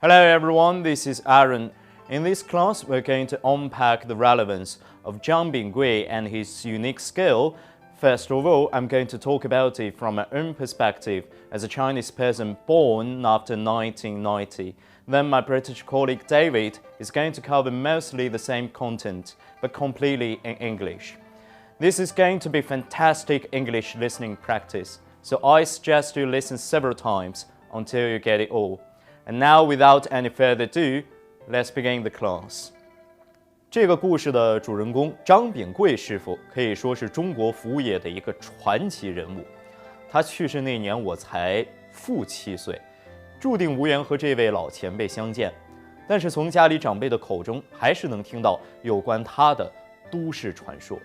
Hello everyone, this is Aaron. In this class, we're going to unpack the relevance of Zhang Binggui and his unique skill. First of all, I'm going to talk about it from my own perspective as a Chinese person born after 1990. Then my British colleague David is going to cover mostly the same content, but completely in English. This is going to be fantastic English listening practice, so I suggest you listen several times until you get it all. And now, without any further ado, let's begin the class. 这个故事的主人公张秉贵师傅可以说是中国服务业的一个传奇人物。他去世那年我才负7岁，注定无缘和这位老前辈相见。但是从家里长辈的口中，还是能听到有关他的都市传说。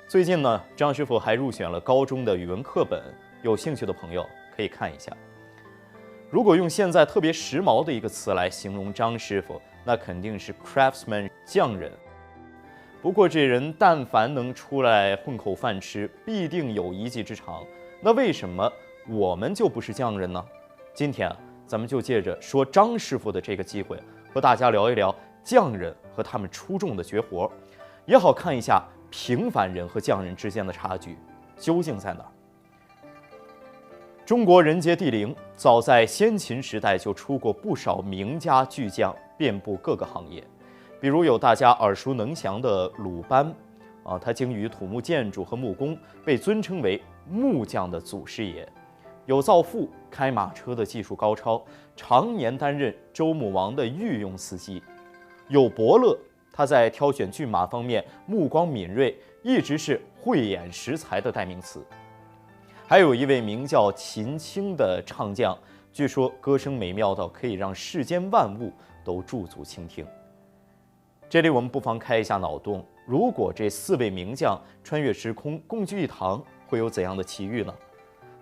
最近呢，张师傅还入选了高中的语文课本，有兴趣的朋友可以看一下。如果用现在特别时髦的一个词来形容张师傅，那肯定是 craftsman 匠人。不过这人但凡能出来混口饭吃，必定有一技之长。那为什么我们就不是匠人呢？今天咱们就借着说张师傅的这个机会，和大家聊一聊匠人和他们出众的绝活，也好看一下平凡人和匠人之间的差距究竟在哪儿。中国人杰地灵，早在先秦时代就出过不少名家巨匠，遍布各个行业。比如有大家耳熟能详的鲁班，他精于土木建筑和木工，被尊称为木匠的祖师爷。有造父，开马车的技术高超，常年担任周穆王的御用司机。有伯乐，他在挑选骏马方面目光敏锐，一直是慧眼识才的代名词。还有一位名叫秦青的唱将，据说歌声美妙到可以让世间万物都驻足倾听。这里我们不妨开一下脑洞，如果这4位名将穿越时空共聚一堂，会有怎样的奇遇呢？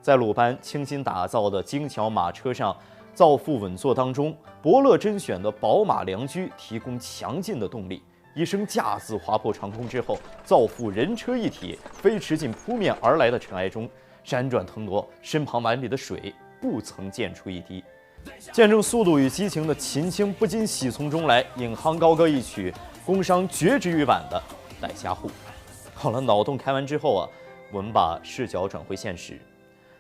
在鲁班精心打造的精巧马车上，造父稳坐当中，伯乐甄选的宝马良驹提供强劲的动力。一声架子划破长空之后，造父人车一体，飞驰进扑面而来的尘埃中。闪转腾挪，身旁碗里的水不曾溅出一滴。见证速度与激情的秦青不禁喜从中来，引吭高歌一曲，工商绝之于晚的待加户。好了，脑洞开完之后我们把视角转回现实，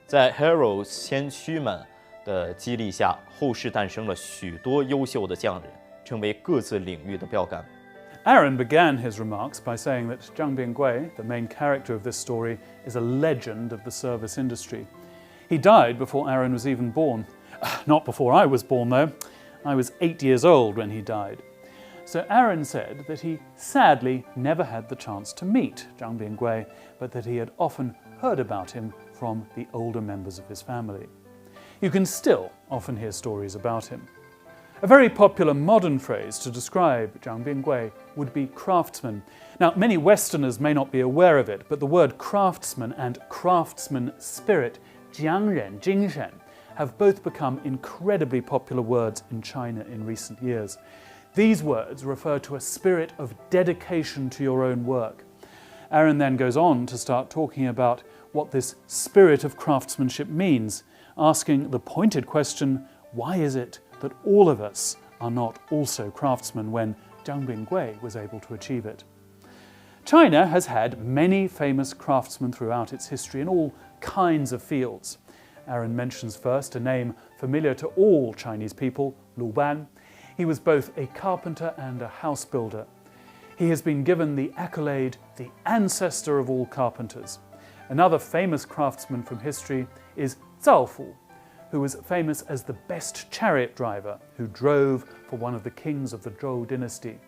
在 Heroes 先驱们的激励下，后世诞生了许多优秀的匠人，成为各自领域的标杆。Aaron began his remarks by saying that Zhang Binggui, the main character of this story, is a legend of the service industry. He died before Aaron was even born. Not before I was born, though. I was 8 years old when he died. So Aaron said that he sadly never had the chance to meet Zhang Binggui, but that he had often heard about him from the older members of his family. You can still often hear stories about him. A very popular modern phrase to describe Zhang Binggui would be craftsman. Now, many Westerners may not be aware of it, but the word craftsman and craftsman spirit, 匠人精神, have both become incredibly popular words in China in recent years. These words refer to a spirit of dedication to your own work. Aaron then goes on to start talking about what this spirit of craftsmanship means, asking the pointed question, why is it that all of us are not also craftsmen when Zhang Binggui was able to achieve it? China has had many famous craftsmen throughout its history in all kinds of fields. Aaron mentions first a name familiar to all Chinese people, Lu Ban. He was both a carpenter and a house builder. He has been given the accolade, the ancestor of all carpenters. Another famous craftsman from history is Zhao Fu, who was famous as the best chariot driver who drove for one of the kings of the Zhou dynasty.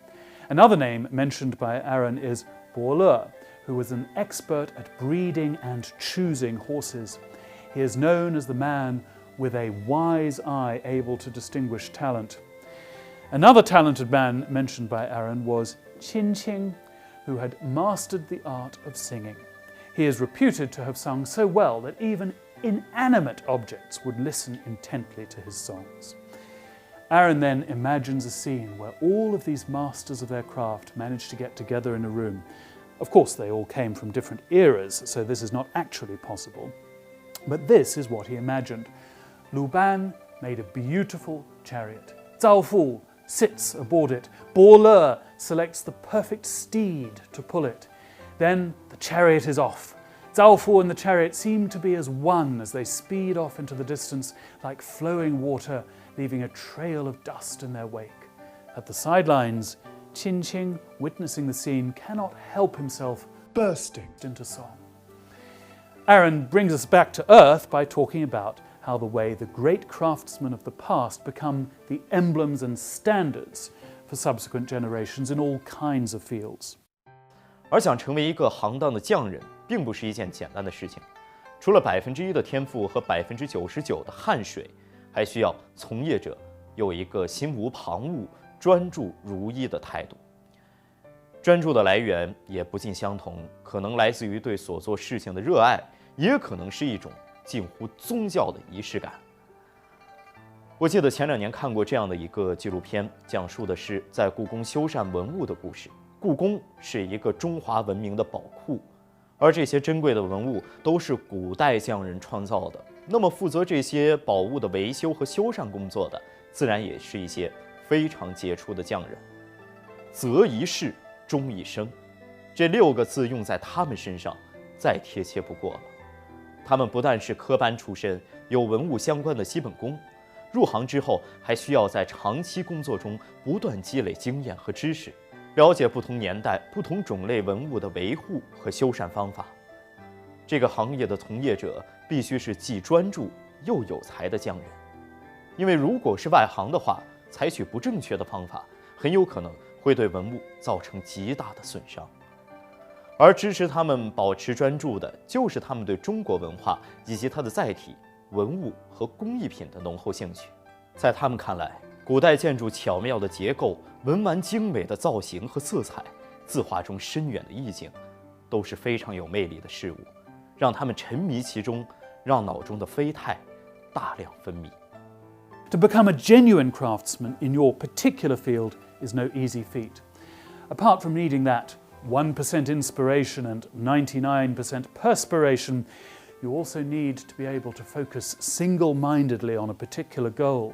Another name mentioned by Aaron is Bo, who was an expert at breeding and choosing horses. He is known as the man with a wise eye able to distinguish talent. Another talented man mentioned by Aaron was Qin Qing, who had mastered the art of singing. He is reputed to have sung so well that even inanimate objects would listen intently to his songs. Aaron then imagines a scene where all of these masters of their craft managed to get together in a room. Of course, they all came from different eras, so this is not actually possible. But this is what he imagined. Lu Ban made a beautiful chariot. Zhao Fu sits aboard it. Bo Le selects the perfect steed to pull it. Then the chariot is off. Zhao Fu and the chariot seem to be as one as they speed off into the distance like flowing water, leaving a trail of dust in their wake. At the sidelines, Qin Qing, witnessing the scene, cannot help himself bursting into song. Aaron brings us back to earth by talking about how the way the great craftsmen of the past become the emblems and standards for subsequent generations in all kinds of fields. 而想成为一个行当的匠人，并不是一件简单的事情。除了1%的天赋和99%的汗水，还需要从业者有一个心无旁骛、专注如一的态度。专注的来源也不尽相同，可能来自于对所做事情的热爱，也可能是一种近乎宗教的仪式感。我记得前2年看过这样的一个纪录片，讲述的是在故宫修缮文物的故事。故宫是一个中华文明的宝库，而这些珍贵的文物都是古代匠人创造的。那么负责这些宝物的维修和修缮工作的，自然也是一些非常杰出的匠人。择一事，终一生，这6个字用在他们身上，再贴切不过了。他们不但是科班出身，有文物相关的基本功，入行之后还需要在长期工作中不断积累经验和知识，了解不同年代、不同种类文物的维护和修缮方法。这个行业的从业者必须是既专注又有才的匠人，因为如果是外行的话，采取不正确的方法，很有可能会对文物造成极大的损伤。而支持他们保持专注的，就是他们对中国文化以及它的载体文物和工艺品的浓厚兴趣。在他们看来，古代建筑巧妙的结构、文玩精美的造型和色彩、字画中深远的意境，都是非常有魅力的事物，让他们沉迷其中，让脑中的啡肽大量分泌。To become a genuine craftsman in your particular field is no easy feat. Apart from needing that 1% inspiration and 99% perspiration, you also need to be able to focus single-mindedly on a particular goal.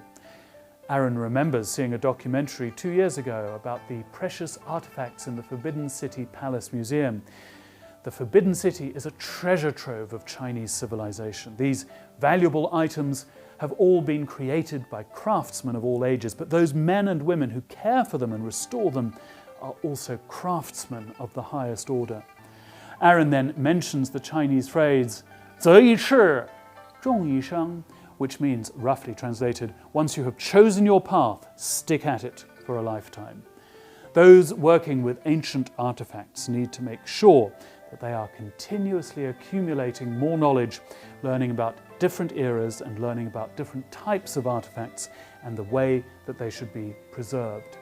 Aaron remembers seeing a documentary 2 years ago about the precious artifacts in the Forbidden City Palace Museum. The Forbidden City is a treasure trove of Chinese civilization. These valuable items have all been created by craftsmen of all ages, but those men and women who care for them and restore them are also craftsmen of the highest order. Aaron then mentions the Chinese phrase 择一事，终一生, which means, roughly translated, once you have chosen your path, stick at it for a lifetime. Those working with ancient artifacts need to make sure that they are continuously accumulating more knowledge, learning about different eras and learning about different types of artifacts and the way that they should be preserved.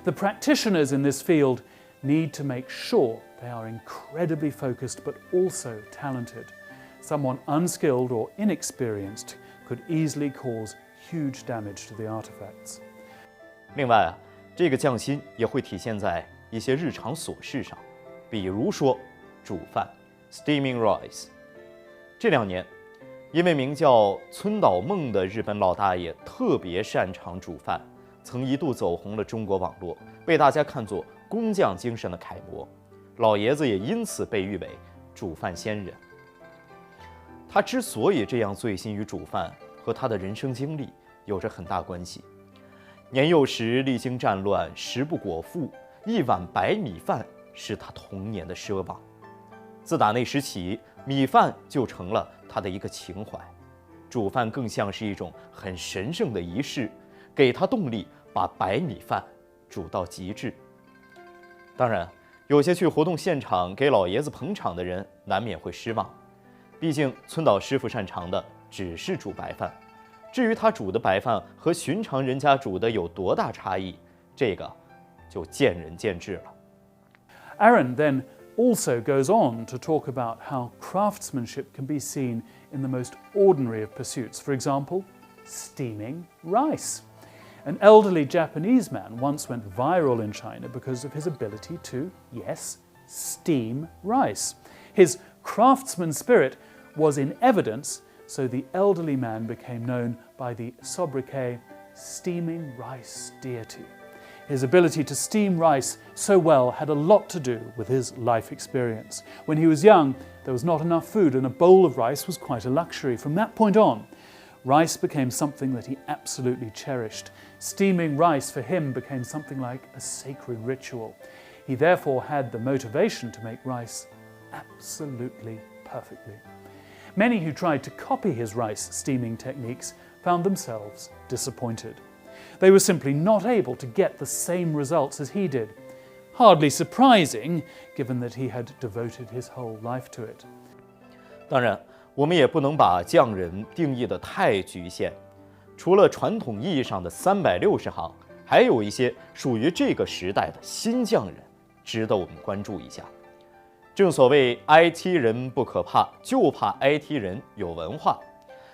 The practitioners in this field need to make sure they are incredibly focused but also talented. Someone unskilled or inexperienced could easily cause huge damage to the artifacts. 另外啊，这个匠心也会体现在一些日常琐事上，比如说煮饭 （steaming rice）。这2年，一位名叫村岛梦的日本老大爷特别擅长煮饭，曾一度走红了中国网络，被大家看作工匠精神的楷模。老爷子也因此被誉为煮饭仙人。他之所以这样醉心于煮饭，和他的人生经历有着很大关系。年幼时历经战乱，食不果腹，一碗白米饭是他童年的奢望。自打那时起，米饭就成了他的一个情怀，煮饭更像是一种很神圣的仪式，给他动力把白米饭煮到极致。当然，有些去活动现场给老爷子捧场的人难免会失望，毕竟村岛师傅擅长的只是煮白饭，至于他煮的白饭和寻常人家煮的有多大差异，这个就见仁见智了。Aaron then also goes on to talk about how craftsmanship can be seen in the most ordinary of pursuits. For example, steaming rice. An elderly Japanese man once went viral in China because of his ability to, yes, steam rice. His craftsman spirit was in evidence, so the elderly man became known by the sobriquet steaming rice deity. His ability to steam rice so well had a lot to do with his life experience. When he was young, there was not enough food and a bowl of rice was quite a luxury. From that point on, rice became something that he absolutely cherished. Steaming rice for him became something like a sacred ritual. He therefore had the motivation to make rice absolutely perfectly. Many who tried to copy his rice steaming techniques found themselves disappointed. They were simply not able to get the same results as he did. Hardly surprising, given that he had devoted his whole life to it. 当然，我们也不能把匠人定义得太局限。除了传统意义上的360行，还有一些属于这个时代的新匠人，值得我们关注一下。正所谓 IT 人不可怕，就怕 IT 人有文化。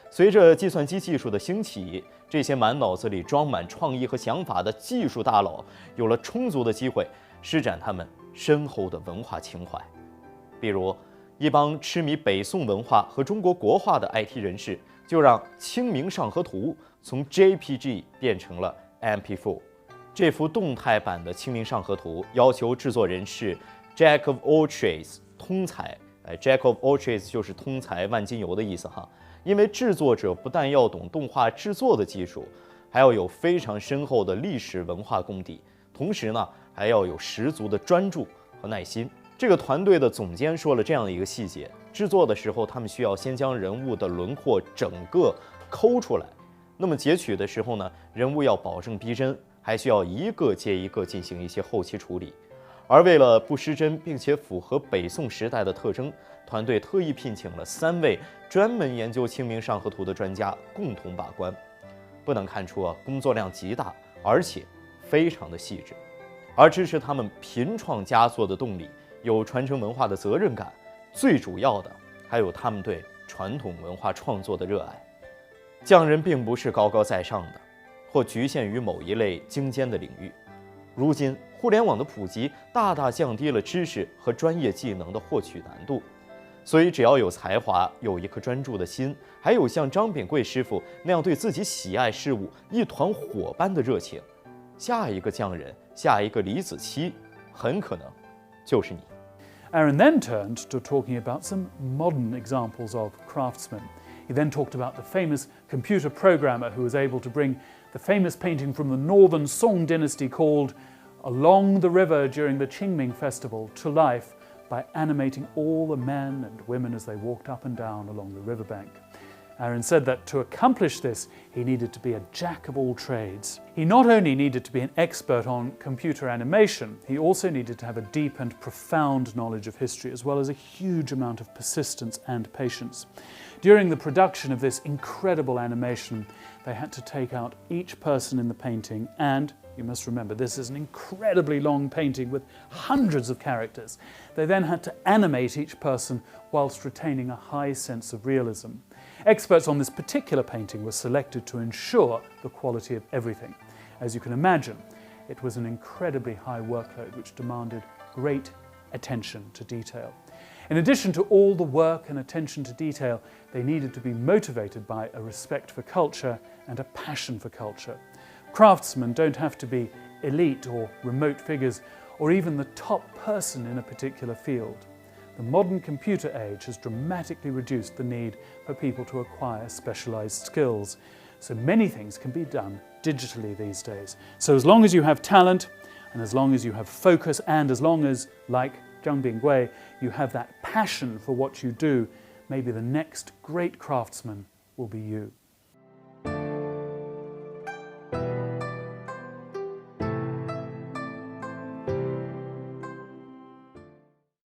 随着计算机技术的兴起，这些满脑子里装满创意和想法的技术大佬有了充足的机会施展他们深厚的文化情怀。比如，一帮痴迷北宋文化和中国国画的 IT 人士，就让《清明上河图》从 JPG 变成了 MP4。这幅动态版的《清明上河图》要求制作人是 Jack of all trades， 通才。Jack of all trades 就是通才万金油的意思哈。因为制作者不但要懂动画制作的技术，还要有非常深厚的历史文化功底，同时呢，还要有十足的专注和耐心。这个团队的总监说了这样的一个细节：制作的时候，他们需要先将人物的轮廓整个抠出来，那么截取的时候呢，人物要保证逼真，还需要一个接一个进行一些后期处理。而为了不失真，并且符合北宋时代的特征，团队特意聘请了3位专门研究《清明上河图》的专家共同把关。不难看出工作量极大，而且非常的细致。而支持他们频创佳作的动力，有传承文化的责任感，最主要的还有他们对传统文化创作的热爱。匠人并不是高高在上的，或局限于某一类精尖的领域。如今，互联网的普及大大降低了知识和专业技能的获取难度，所以只要有才华，有一颗专注的心，还有像张秉贵师傅那样对自己喜爱事物一团火般的热情，下一个匠人，下一个李子柒，很可能就是你。Aaron then turned to talking about some modern examples of craftsmen. He then talked about the famous computer programmer who was able to bring the famous painting from the northern Song dynasty called Along the River during the Qingming festival to life by animating all the men and women as they walked up and down along the riverbank. Aaron said that to accomplish this, he needed to be a jack of all trades. He not only needed to be an expert on computer animation, he also needed to have a deep and profound knowledge of history, as well as a huge amount of persistence and patience. During the production of this incredible animation, they had to take out each person in the painting and, you must remember, this is an incredibly long painting with hundreds of characters. They then had to animate each person whilst retaining a high sense of realism. Experts on this particular painting were selected to ensure the quality of everything. As you can imagine, it was an incredibly high workload which demanded great attention to detail. In addition to all the work and attention to detail, they needed to be motivated by a respect for culture and a passion for culture. Craftsmen don't have to be elite or remote figures, or even the top person in a particular field. The modern computer age has dramatically reduced the need for people to acquire specialized skills. So many things can be done digitally these days. So as long as you have talent, and as long as you have focus, and as long as, like Zhang Binggui, you have that passion for what you do, maybe the next great craftsman will be you.